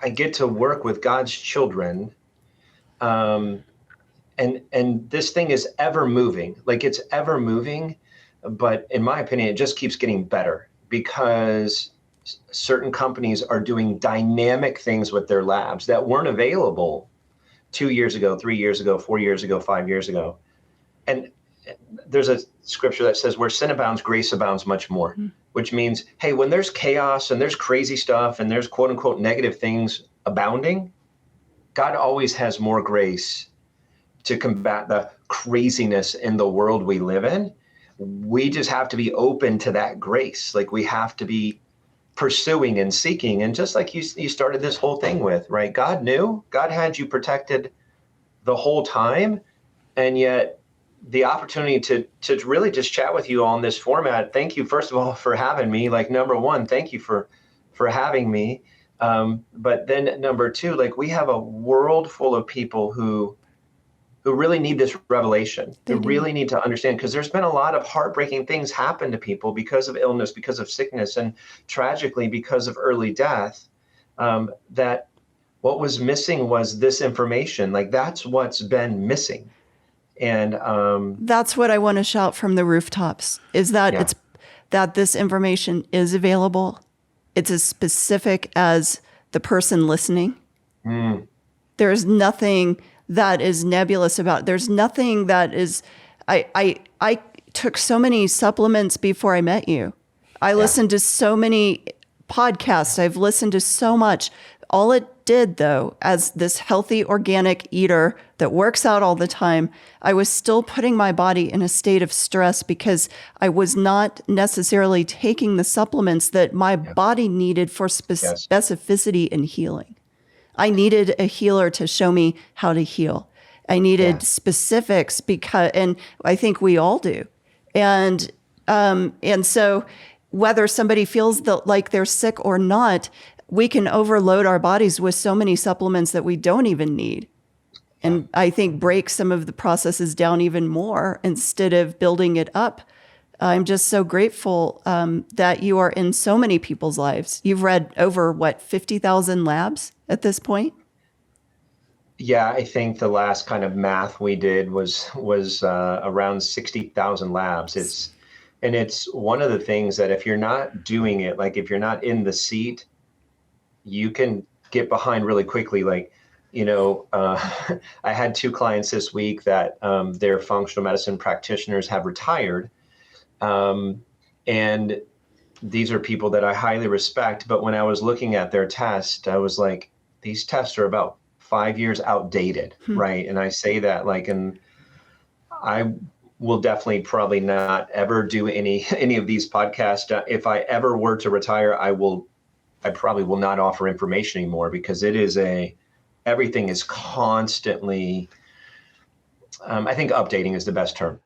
I get to work with God's children. And this thing is ever moving, like it's ever moving. But in my opinion, it just keeps getting better because certain companies are doing dynamic things with their labs that weren't available 2 years ago, 3 years ago, 4 years ago, 5 years ago. And there's a scripture that says where sin abounds, grace abounds much more, which means, hey, when there's chaos and there's crazy stuff and there's quote unquote negative things abounding, God always has more grace to combat the craziness in the world we live in. We just have to be open to that grace. Like we have to be pursuing and seeking. And just like you started this whole thing with, right? God knew, God had you protected the whole time. And yet the opportunity to really just chat with you on this format. Thank you, first of all, for having me. Like number one, thank you for having me. But then number two, like we have a world full of people who really need this revelation, who really need to understand, because there's been a lot of heartbreaking things happen to people because of illness, because of sickness, and tragically because of early death, that what was missing was this information. Like that's what's been missing. And that's what I want to shout from the rooftops, is that it's that this information is available. It's as specific as the person listening. There's nothing that is nebulous about. There's nothing that is. I took so many supplements before I met you. I listened to so many podcasts. I've listened to so much. All it did, though, as this healthy organic eater that works out all the time, I was still putting my body in a state of stress because I was not necessarily taking the supplements that my body needed for specificity and healing. I needed a healer to show me how to heal. I needed specifics and I think we all do. And so whether somebody feels like they're sick or not, we can overload our bodies with so many supplements that we don't even need. And I think break some of the processes down even more instead of building it up. I'm just so grateful that you are in so many people's lives. You've read over, 50,000 labs at this point? Yeah, I think the last kind of math we did was around 60,000 labs. It's one of the things that if you're not doing it, like if you're not in the seat, you can get behind really quickly. Like, I had 2 clients this week that their functional medicine practitioners have retired. And these are people that I highly respect. But when I was looking at their test, I was like, these tests are about 5 years outdated, right? And I say that and I will definitely probably not ever do any of these podcasts. If I ever were to retire, I probably will not offer information anymore, because it is everything is constantly, I think updating is the best term.